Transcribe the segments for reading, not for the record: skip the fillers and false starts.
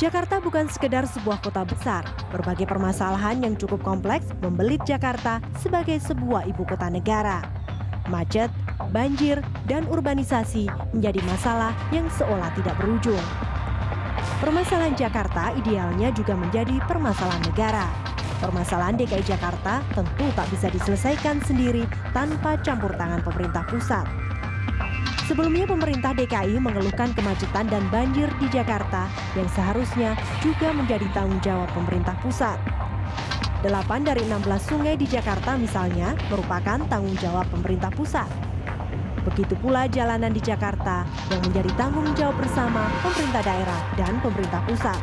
Jakarta bukan sekedar sebuah kota besar. Berbagai permasalahan yang cukup kompleks membelit Jakarta sebagai sebuah ibu kota negara. Macet, banjir, dan urbanisasi menjadi masalah yang seolah tidak berujung. Permasalahan Jakarta idealnya juga menjadi permasalahan negara. Permasalahan DKI Jakarta tentu tak bisa diselesaikan sendiri tanpa campur tangan pemerintah pusat. Sebelumnya pemerintah DKI mengeluhkan kemacetan dan banjir di Jakarta yang seharusnya juga menjadi tanggung jawab pemerintah pusat. 8 dari 16 sungai di Jakarta misalnya merupakan tanggung jawab pemerintah pusat. Begitu pula jalanan di Jakarta yang menjadi tanggung jawab bersama pemerintah daerah dan pemerintah pusat.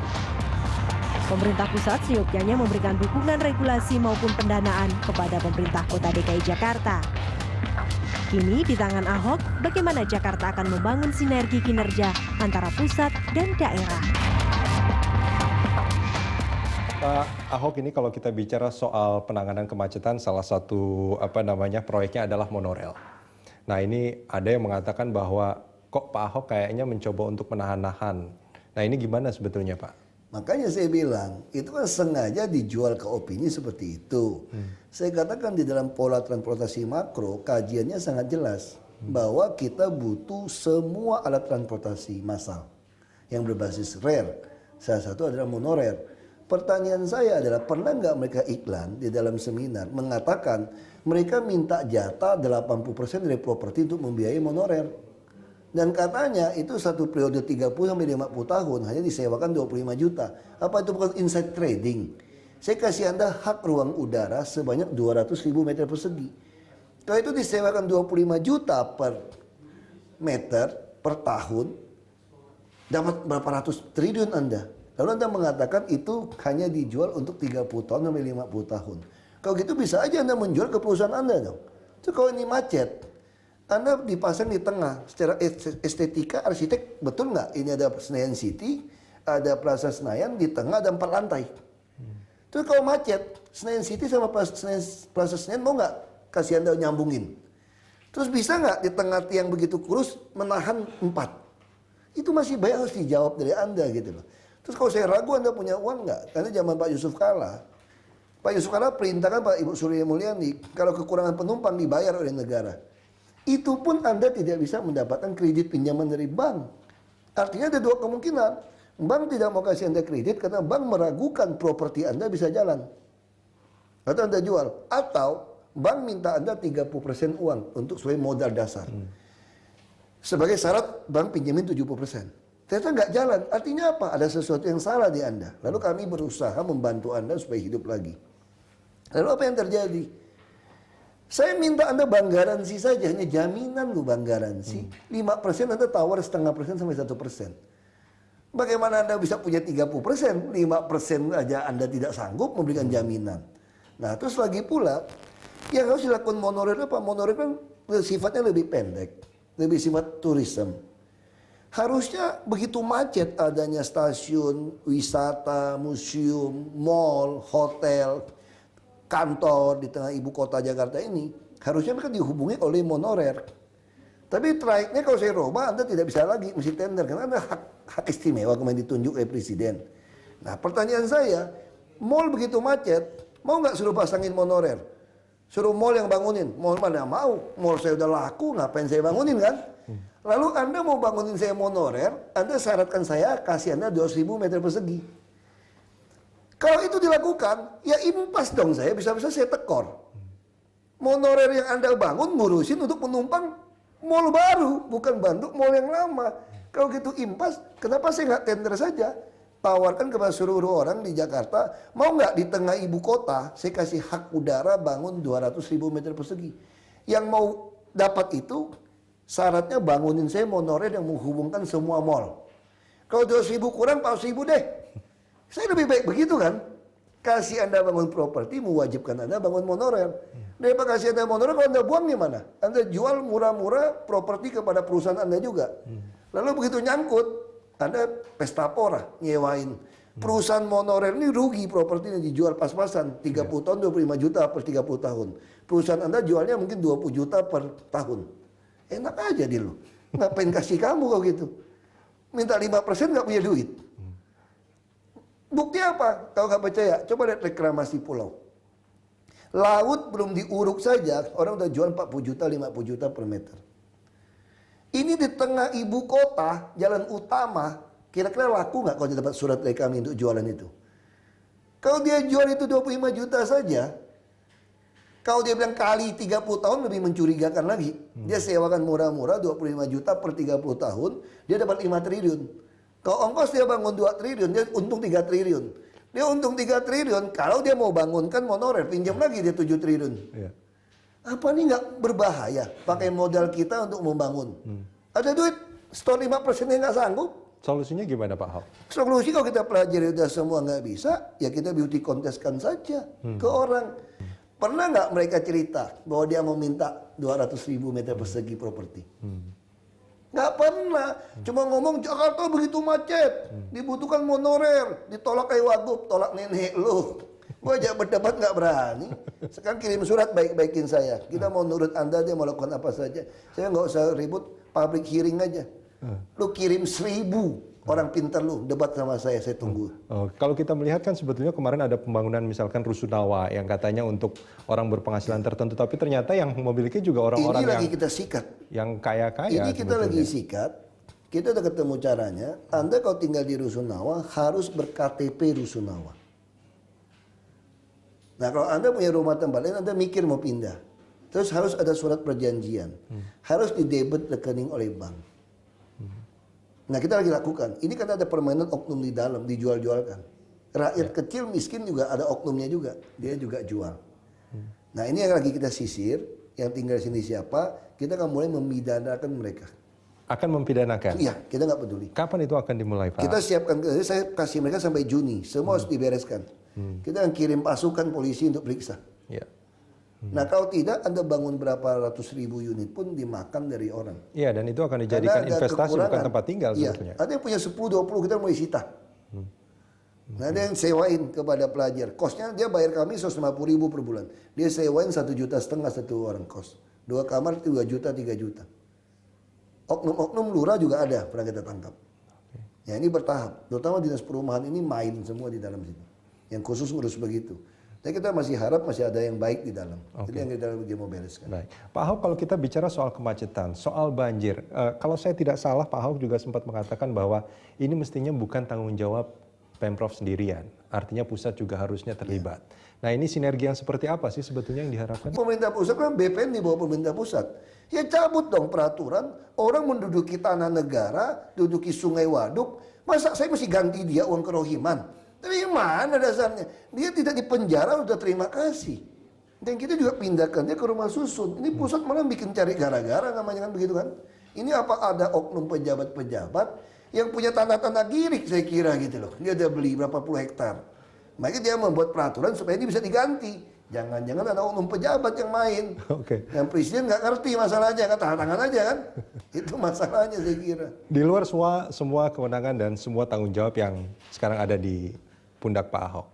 Pemerintah pusat seyogyanya memberikan dukungan regulasi maupun pendanaan kepada pemerintah kota DKI Jakarta. Kini di tangan Ahok, bagaimana Jakarta akan membangun sinergi kinerja antara pusat dan daerah. Pak Ahok, ini kalau kita bicara soal penanganan kemacetan, salah satu proyeknya adalah monorel. Nah, ini ada yang mengatakan bahwa kok Pak Ahok kayaknya mencoba untuk menahan-nahan. Nah, ini gimana sebetulnya, Pak? Makanya saya bilang, itu kan sengaja dijual ke opini seperti itu. Saya katakan di dalam pola transportasi makro, kajiannya sangat jelas bahwa kita butuh semua alat transportasi massal yang berbasis rare. Salah satu adalah monorer. Pertanyaan saya adalah, pernah nggak mereka iklan di dalam seminar mengatakan mereka minta jatah 80% dari properti untuk membiayai monorer? Dan katanya itu satu periode 30-50 tahun hanya disewakan 25 juta. Apa itu bukan inside trading? Saya kasih Anda hak ruang udara sebanyak 200.000 meter persegi. Kalau itu disewakan 25 juta per meter per tahun, dapat berapa ratus triliun Anda. Lalu Anda mengatakan itu hanya dijual untuk 30 tahun sampai 50 tahun. Kalau gitu bisa aja Anda menjual ke perusahaan Anda dong. Itu kalau ini macet, Anda dipasang di tengah. Secara estetika, arsitek, betul nggak? Ini ada Senayan City, ada Plaza Senayan, di tengah ada 4 lantai. Terus kalau macet, Senayan City sama Plaza Senayan mau nggak kasih Anda nyambungin? Terus bisa nggak di tengah tiang begitu kurus menahan 4? Itu masih banyak harus dijawab dari Anda gitu loh. Terus kalau saya ragu Anda punya uang nggak? Karena zaman Pak Yusuf Kalla. Pak Yusuf Kalla perintahkan Pak Ibu Sri Mulyani, kalau kekurangan penumpang dibayar oleh negara. Itu pun Anda tidak bisa mendapatkan kredit pinjaman dari bank. Artinya ada dua kemungkinan. Bank tidak mau kasih Anda kredit karena bank meragukan properti Anda bisa jalan. Atau Anda jual. Atau bank minta Anda 30% uang untuk sebagai modal dasar. Sebagai syarat bank pinjamin 70%. Ternyata nggak jalan. Artinya apa? Ada sesuatu yang salah di Anda. Lalu kami berusaha membantu Anda supaya hidup lagi. Lalu apa yang terjadi? Saya minta Anda bank garansi saja, hanya jaminan lu bank garansi. 5% Anda tawar 0,5% sampai 1%. Bagaimana Anda bisa punya 30%? 5% aja Anda tidak sanggup memberikan jaminan. Nah, terus lagi pula, yang harus dilakukan monorail apa? Monorail kan sifatnya lebih pendek, lebih sifat tourism. Harusnya begitu macet adanya stasiun, wisata, museum, mall, hotel, kantor di tengah ibu kota Jakarta ini, harusnya mereka dihubungi oleh monorer. Tapi trayeknya kalau saya roba, Anda tidak bisa lagi, mesti tender. Karena ada hak istimewa kemarin ditunjuk oleh Presiden. Nah, pertanyaan saya, mall begitu macet, mau nggak suruh pasangin monorer? Suruh mall yang bangunin? Mall mana mau? Mall saya udah laku, ngapain saya bangunin kan? Lalu Anda mau bangunin saya monorer, Anda syaratkan saya kasih Anda 200.000 meter persegi. Kalau itu dilakukan, ya impas dong saya, bisa-bisa saya tekor. Monorer yang Anda bangun, ngurusin untuk penumpang mall baru, bukan banduk mall yang lama. Kalau gitu impas, kenapa saya nggak tender saja? Tawarkan kepada seluruh orang di Jakarta, mau nggak di tengah ibu kota, saya kasih hak udara bangun 200.000 meter persegi. Yang mau dapat itu, syaratnya bangunin saya monorer yang menghubungkan semua mall. Kalau 200.000 kurang, 400.000 deh. Saya lebih baik begitu kan? Kasih Anda bangun properti, mewajibkan Anda bangun monorer. Daripada kasih Anda monorer, kalau Anda buang di mana? Anda jual murah-murah properti kepada perusahaan Anda juga. Lalu begitu nyangkut, Anda pesta pora, nyewain. Perusahaan monorer ini rugi propertinya dijual pas-pasan. 30 tahun 25 juta per 30 tahun. Perusahaan Anda jualnya mungkin 20 juta per tahun. Enak aja dia lu. Ngapain kasih kamu kalau gitu? Minta 5% nggak punya duit. Bukti apa? Kalau nggak percaya, coba lihat reklamasi pulau. Laut belum diuruk saja, orang udah jual 40 juta, 50 juta per meter. Ini di tengah ibu kota, jalan utama, kira-kira laku nggak kalau dia dapat surat dari kami untuk jualan itu? Kalau dia jual itu 25 juta saja, kalau dia bilang kali 30 tahun lebih mencurigakan lagi. Dia sewakan murah-murah 25 juta per 30 tahun, dia dapat 5 triliun. Kalau ongkos dia bangun 2 triliun, dia untung 3 triliun. Dia untung 3 triliun, kalau dia mau bangunkan monorail, pinjam lagi dia 7 triliun. Iya. Apa nih nggak berbahaya pakai modal kita untuk membangun? Ada duit, store 5%-nya nggak sanggup. Solusinya gimana Pak Ahok? Solusi kalau kita pelajari udah semua nggak bisa, ya kita beauty contest-kan saja ke orang. Pernah nggak mereka cerita bahwa dia mau minta 200.000 meter persegi properti? Nggak pernah. Cuma ngomong Jakarta begitu macet, dibutuhkan monorail, ditolak kayak Wagub, tolak nenek lu. Gue ajak berdebat nggak berani. Sekarang kirim surat baik-baikin saya. Kita mau nurut Anda, dia mau lakukan apa saja. Saya nggak usah ribut, public hearing aja. Lu kirim 1.000 orang pintar lu debat sama saya tunggu. Oh, kalau kita melihat kan sebetulnya kemarin ada pembangunan misalkan Rusunawa yang katanya untuk orang berpenghasilan tertentu, tapi ternyata yang memiliki juga orang-orang Ini lagi kita sikat. yang kaya-kaya. Ini kita lagi sikat. Kita udah ketemu caranya. Anda kalau tinggal di Rusunawa harus ber-KTP Rusunawa. Nah kalau Anda punya rumah tempat lain, Anda mikir mau pindah. Terus harus ada surat perjanjian. Harus didebit rekening oleh bank. Nah kita lagi lakukan. Ini kan ada permainan oknum di dalam, dijual-jualkan. Rakyat kecil miskin juga ada oknumnya juga. Dia juga jual. Nah ini yang lagi kita sisir. Yang tinggal di sini siapa, kita akan mulai memidanakan mereka. Akan mempidanakan? Iya, kita nggak peduli. Kapan itu akan dimulai Pak? Kita siapkan, saya kasih mereka sampai Juni. Semua harus dibereskan. Kita akan kirim pasukan polisi untuk periksa. Ya. Nah kalau tidak, Anda bangun berapa ratus ribu unit pun dimakan dari orang. Iya, dan itu akan dijadikan Karena ada investasi bukan kekurangan. tempat tinggal Iya, sebetulnya. ada yang punya 10-20 kita mulai sita. Nah ada yang sewain kepada pelajar. Kosnya dia bayar kami 150.000 per bulan. Dia sewain 1,5 juta satu orang kos. 2 kamar 2 juta, 3 juta. Oknum-oknum lurah juga ada pernah kita tangkap. Ya ini bertahap. Terutama dinas perumahan ini main semua di dalam situ. Yang khusus ngurus begitu. Tapi kita masih harap masih ada yang baik di dalam. Jadi yang kita dia mau bereskan. Baik. Pak Ahok, kalau kita bicara soal kemacetan, soal banjir, kalau saya tidak salah Pak Ahok juga sempat mengatakan bahwa ini mestinya bukan tanggung jawab Pemprov sendirian. Artinya pusat juga harusnya terlibat. Nah ini sinergi yang seperti apa sih sebetulnya yang diharapkan? Pemerintah pusat kan BPN di bawah pemerintah pusat. Ya cabut dong peraturan. Orang menduduki tanah negara, duduki sungai waduk. Masa saya mesti ganti dia uang kerohiman? Tapi mana dasarnya? Dia tidak dipenjara, udah terima kasih. Dan kita juga pindahkan dia ke rumah susun. Ini pusat malah bikin cari gara-gara namanya kan begitu kan. Ini apa ada oknum pejabat-pejabat yang punya tanah-tanah girik saya kira gitu loh. Dia udah beli berapa puluh hektar. Makanya dia membuat peraturan supaya ini bisa diganti. Jangan-jangan ada oknum pejabat yang main. Oke. Yang presiden nggak ngerti masalahnya, kan tahan tangan aja kan. Itu masalahnya saya kira. Di luar semua kewenangan dan semua tanggung jawab yang sekarang ada di pundak Pak Ahok.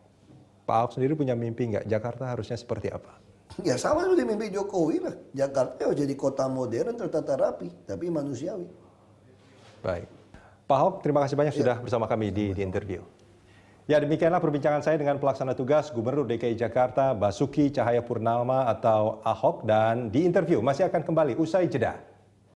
Pak Ahok sendiri punya mimpi nggak? Jakarta harusnya seperti apa? Ya sama seperti mimpi Jokowi lah. Jakarta harus jadi kota modern, tertata rapi, tapi manusiawi. Baik. Pak Ahok, terima kasih banyak sudah bersama kami di interview. Ya demikianlah perbincangan saya dengan pelaksana tugas Gubernur DKI Jakarta Basuki Cahayapurnama atau Ahok, dan di interview masih akan kembali usai jeda.